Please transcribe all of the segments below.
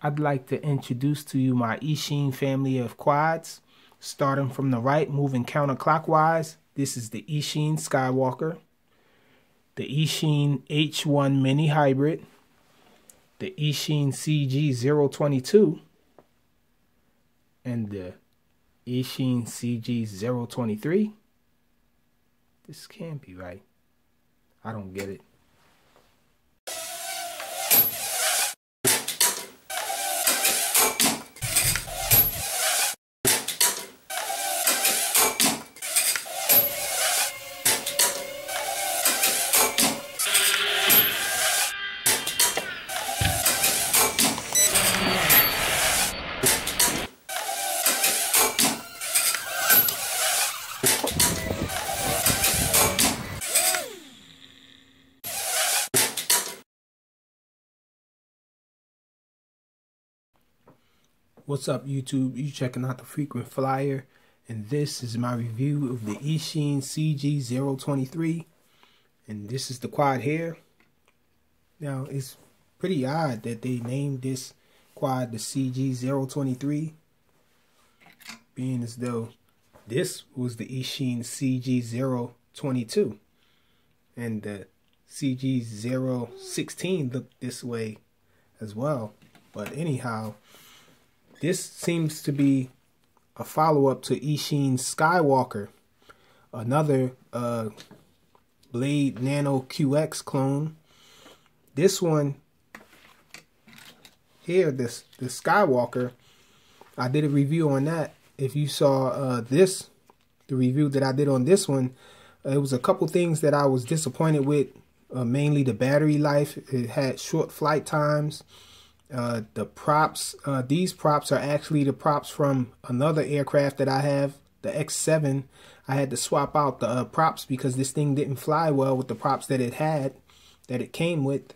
I'd like to introduce to you my Eachine family of quads. Starting from the right, moving counterclockwise, this is the Eachine Skywalker, the Eachine H1 Mini Hybrid, the Eachine CG022, and the Eachine CG023. This can't be right. I don't get it. What's up, YouTube? You checking out the Frequent Flyer, and this is my review of the Eachine CG023, and this is the quad here. Now, it's pretty odd that they named this quad the CG023, being as though this was the Eachine CG022, and the CG016 looked this way as well. But anyhow, this seems to be a follow-up to Eachine Skywalker, another Blade Nano QX clone. This one here, the Skywalker, I did a review on that. If you saw the review that I did on this one, it was a couple things that I was disappointed with, mainly the battery life. It had short flight times. The props, these props are actually the props from another aircraft that I have, the X7. I had to swap out the props because this thing didn't fly well with the props that it came with.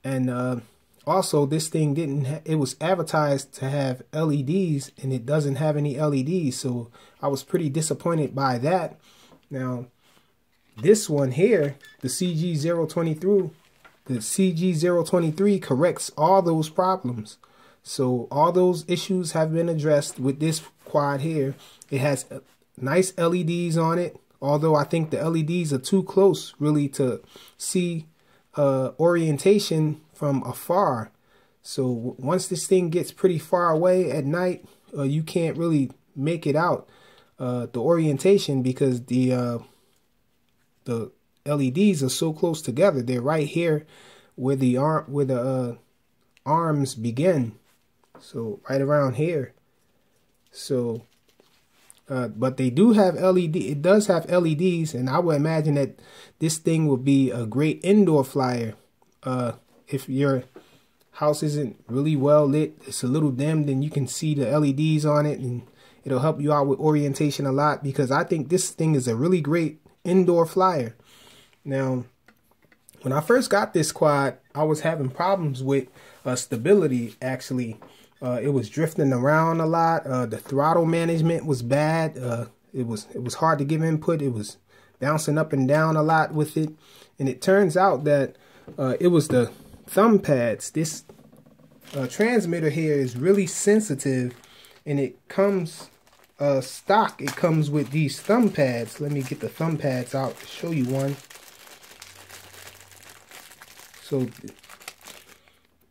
And also this thing it was advertised to have LEDs, and it doesn't have any LEDs, so I was pretty disappointed by that. Now, this one here, the CG023, the CG023 corrects all those problems. So all those issues have been addressed with this quad here. It has nice LEDs on it, although I think the LEDs are too close really to see orientation from afar. So once this thing gets pretty far away at night, you can't really make it out, the orientation, because the LEDs are so close together. They're right here where the arms begin, so right around here. So but they do have LED. It does have LEDs, and I would imagine that this thing will be a great indoor flyer. If your house isn't really well lit, it's a little dim, then you can see the LEDs on it, and it'll help you out with orientation a lot, because I think this thing is a really great indoor flyer. Now, when I first got this quad, I was having problems with stability, actually. It was drifting around a lot. The throttle management was bad. It was hard to give input. It was bouncing up and down a lot with it. And it turns out that it was the thumb pads. This transmitter here is really sensitive, and it comes stock. It comes with these thumb pads. Let me get the thumb pads out to show you one. So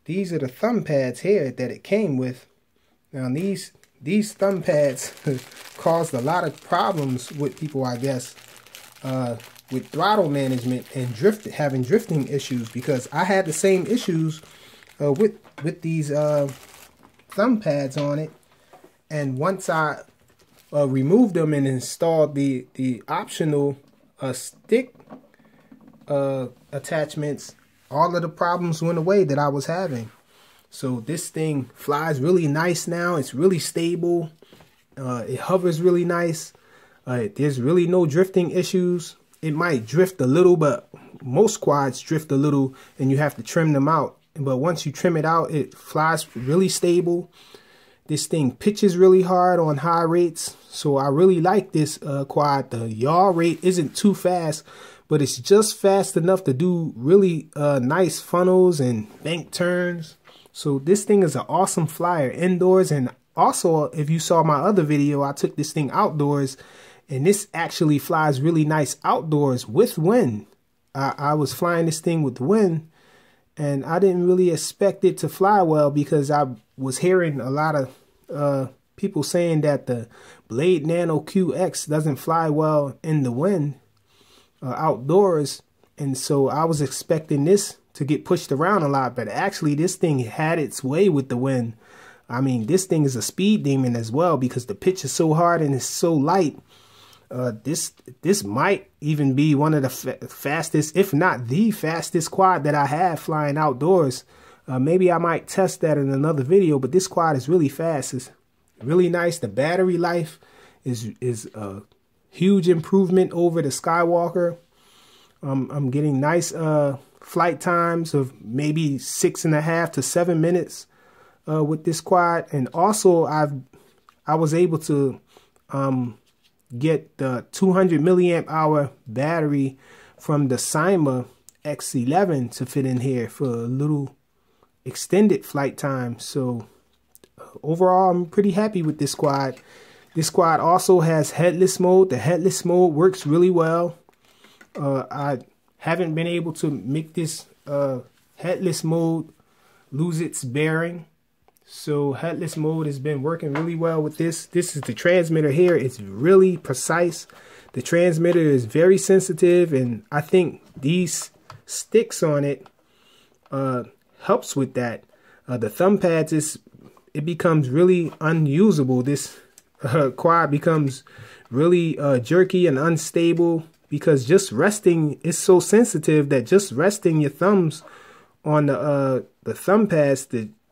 these are the thumb pads here that it came with. Now these thumb pads caused a lot of problems with people, I guess, with throttle management and having drifting issues, because I had the same issues with these thumb pads on it. And once I removed them and installed the optional stick attachments, all of the problems went away that I was having. So this thing flies really nice now. It's really stable. It hovers really nice. There's really no drifting issues. It might drift a little, but most quads drift a little, and you have to trim them out. But once you trim it out, it flies really stable. This thing pitches really hard on high rates. So I really like this quad. The yaw rate isn't too fast, but it's just fast enough to do really nice funnels and bank turns. So this thing is an awesome flyer indoors, and also if you saw my other video, I took this thing outdoors, and this actually flies really nice outdoors with wind. I was flying this thing with wind, and I didn't really expect it to fly well because I was hearing a lot of people saying that the Blade Nano QX doesn't fly well in the wind outdoors. And so I was expecting this to get pushed around a lot, but actually this thing had its way with the wind. I mean, this thing is a speed demon as well because the pitch is so hard and it's so light. This might even be one of the fastest, if not the fastest quad that I have flying outdoors. Maybe I might test that in another video, but this quad is really fast. It's really nice. The battery life is a huge improvement over the Skywalker. I'm getting nice flight times of maybe 6.5 to 7 minutes with this quad, and also I was able to get the 200 milliamp hour battery from the Cyma X11 to fit in here for a little extended flight time. So overall, I'm pretty happy with this quad. This quad also has headless mode. The headless mode works really well. I haven't been able to make this headless mode lose its bearing. So headless mode has been working really well with this. This is the transmitter here. It's really precise. The transmitter is very sensitive, and I think these sticks on it helps with that. The thumb pads, it becomes really unusable. This quad becomes really jerky and unstable because just resting is so sensitive that just resting your thumbs on the thumb pads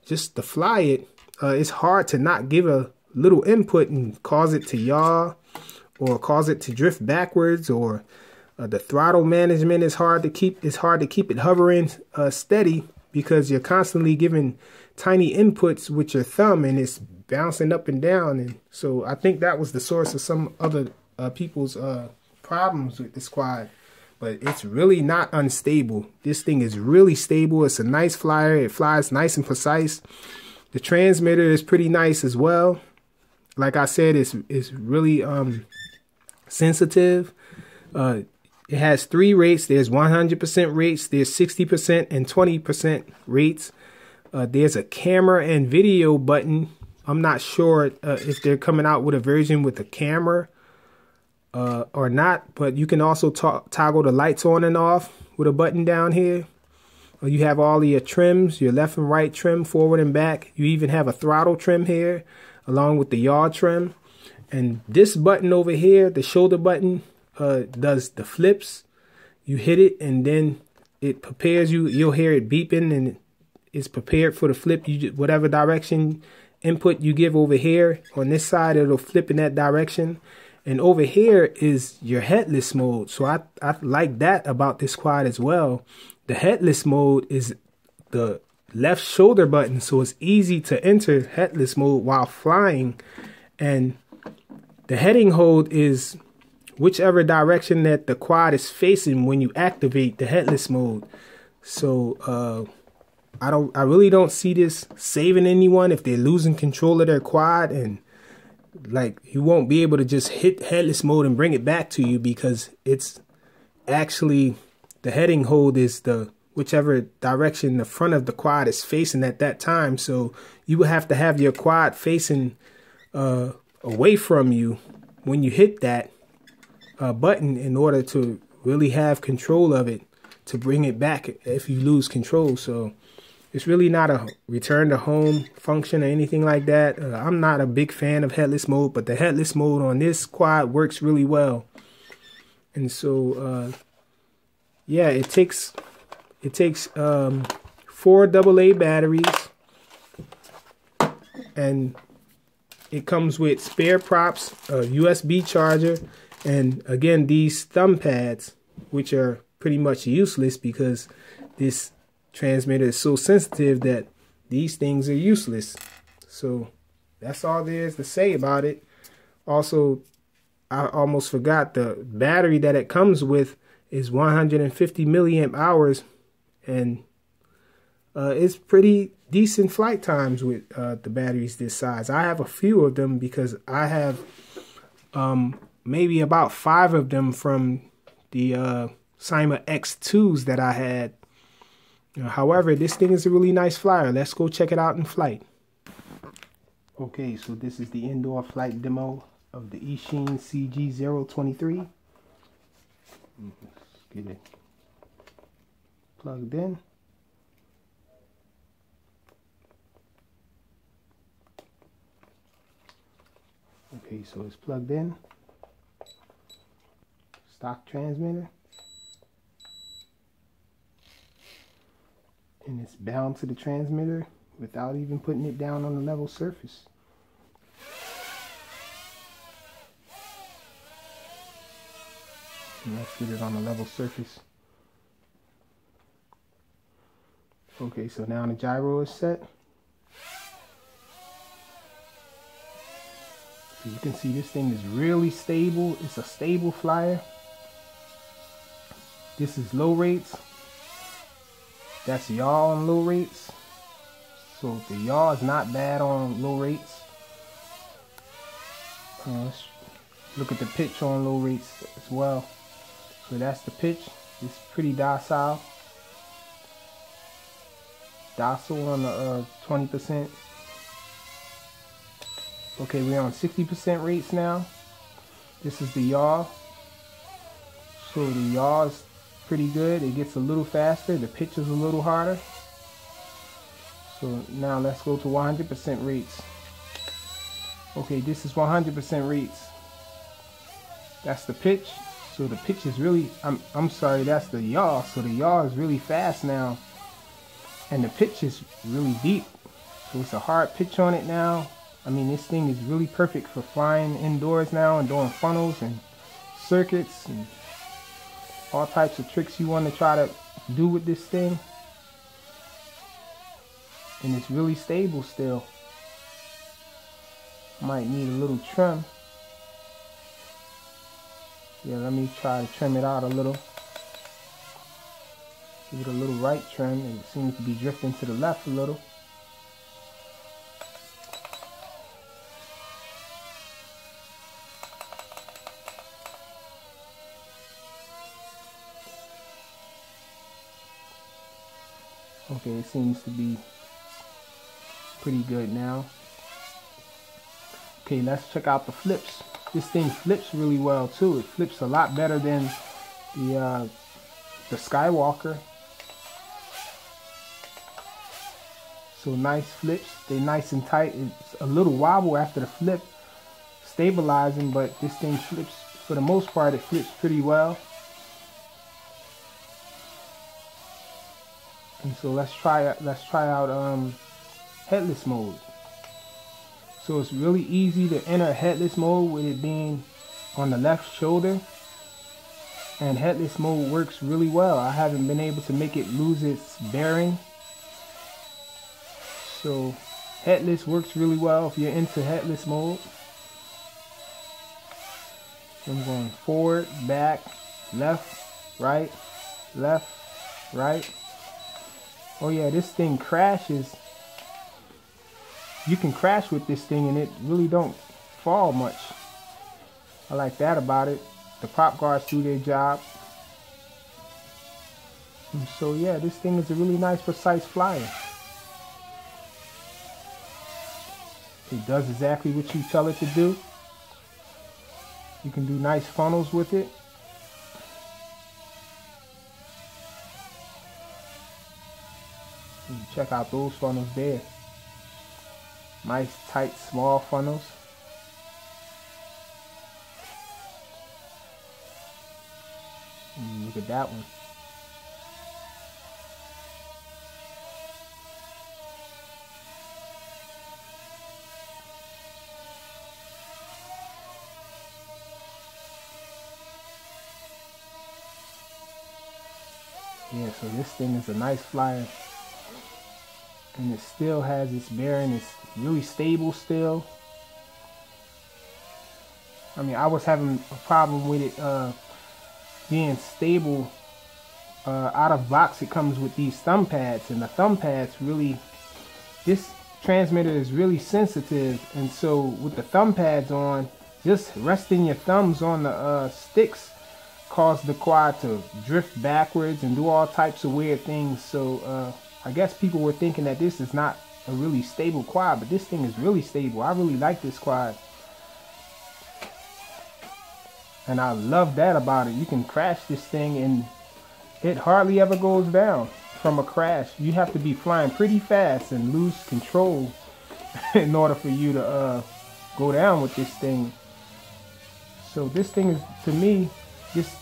just to fly it, it's hard to not give a little input and cause it to yaw or cause it to drift backwards, or the throttle management is hard to keep. It's hard to keep it hovering steady because you're constantly giving tiny inputs with your thumb and it's bouncing up and down. And so I think that was the source of some other people's problems with this quad. But it's really not unstable. This thing is really stable. It's a nice flyer. It flies nice and precise. The transmitter is pretty nice as well. Like I said, it's really sensitive. It has 3 rates. There's 100% rates. There's 60% and 20% rates. There's a camera and video button. I'm not sure if they're coming out with a version with a camera or not, but you can also toggle the lights on and off with a button down here. You have all of your trims, your left and right trim, forward and back. You even have a throttle trim here along with the yaw trim. And this button over here, the shoulder button, does the flips. You hit it and then it prepares you. You'll hear it beeping and it's prepared for the flip. Whatever direction input you give over here on this side, it'll flip in that direction. And over here is your headless mode. So I like that about this quad as well. The headless mode is the left shoulder button, so it's easy to enter headless mode while flying. And the heading hold is whichever direction that the quad is facing when you activate the headless mode. So I really don't see this saving anyone if they're losing control of their quad, and like you won't be able to just hit headless mode and bring it back to you, because it's actually the heading hold is the whichever direction the front of the quad is facing at that time. So you will have to have your quad facing away from you when you hit that button in order to really have control of it, to bring it back if you lose control. So it's really not a return to home function or anything like that. I'm not a big fan of headless mode, but the headless mode on this quad works really well. And so yeah, it takes 4 AA batteries, and it comes with spare props, a USB charger, and again these thumb pads, which are pretty much useless because this transmitter is so sensitive that these things are useless. So that's all there is to say about it. Also, I almost forgot, the battery that it comes with is 150 milliamp hours, and it's pretty decent flight times with the batteries this size. I have a few of them because I have maybe about 5 of them from the Cyma X2s that I had. However, this thing is a really nice flyer. Let's go check it out in flight. Okay, so this is the indoor flight demo of the Eachine CG023. Let's get it plugged in. Okay, so it's plugged in. Stock transmitter. And it's bound to the transmitter without even putting it down on the level surface. And let's get it on the level surface. Okay, so now the gyro is set. So you can see this thing is really stable. It's a stable flyer. This is low rates. That's yaw on low rates. So the yaw is not bad on low rates. Let's look at the pitch on low rates as well. So that's the pitch. It's pretty docile. Docile on the 20%. Okay, we're on 60% rates now. This is the yaw. So the yaw is pretty good. It gets a little faster. The pitch is a little harder. So now let's go to 100% rates. Okay, this is 100% rates. That's the pitch. So the pitch is really, I'm sorry, that's the yaw. So the yaw is really fast now. And the pitch is really deep. So it's a hard pitch on it now. I mean, this thing is really perfect for flying indoors now and doing funnels and circuits and all types of tricks you want to try to do with this thing. And it's really stable still. Might need a little trim. Yeah, let me try to trim it out a little. Give it a little right trim. It seems to be drifting to the left a little. Okay, it seems to be pretty good now. Okay, let's check out the flips. This thing flips really well too. It flips a lot better than the Skywalker. So nice flips. They're nice and tight. It's a little wobble after the flip, stabilizing, but this thing flips, for the most part, it flips pretty well. And so let's try out headless mode. So it's really easy to enter headless mode with it being on the left shoulder. And headless mode works really well. I haven't been able to make it lose its bearing. So headless works really well if you're into headless mode. I'm going forward, back, left, right, left, right. Oh yeah, this thing crashes. You can crash with this thing and it really don't fall much. I like that about it. The prop guards do their job. And so yeah, this thing is a really nice, precise flyer. It does exactly what you tell it to do. You can do nice funnels with it. You check out those funnels there. Nice, tight, small funnels. Look at that one. Yeah, so this thing is a nice flyer. And it still has its bearing. It's really stable still. I mean, I was having a problem with it being stable out of box it comes with these thumb pads, and the thumb pads really, this transmitter is really sensitive, and so with the thumb pads on, just resting your thumbs on the sticks cause the quad to drift backwards and do all types of weird things. So I guess people were thinking that this is not a really stable quad, but this thing is really stable. I really like this quad, and I love that about it. You can crash this thing and it hardly ever goes down from a crash. You have to be flying pretty fast and lose control in order for you to go down with this thing. So this thing is, to me,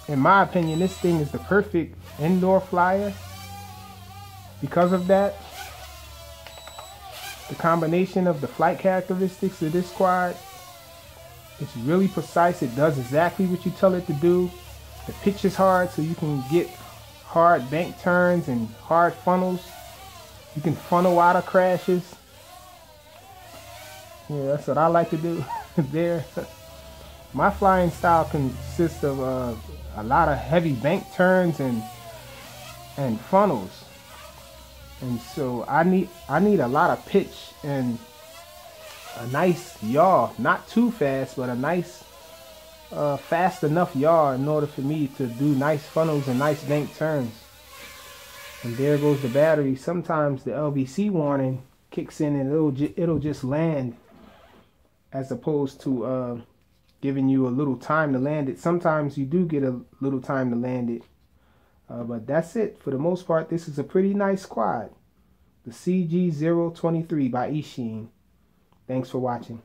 in my opinion, this thing is the perfect indoor flyer. Because of that, the combination of the flight characteristics of this quad, it's really precise. It does exactly what you tell it to do. The pitch is hard, so you can get hard bank turns and hard funnels. You can funnel out of crashes. Yeah, that's what I like to do there. My flying style consists of a lot of heavy bank turns and funnels, and so I need a lot of pitch and a nice yaw, not too fast, but a nice fast enough yaw in order for me to do nice funnels and nice bank turns. And there goes the battery. Sometimes the LVC warning kicks in and it'll just land, as opposed to giving you a little time to land it. Sometimes you do get a little time to land it, but that's it. For the most part, this is a pretty nice quad, the CG023 by Eachine. Thanks for watching.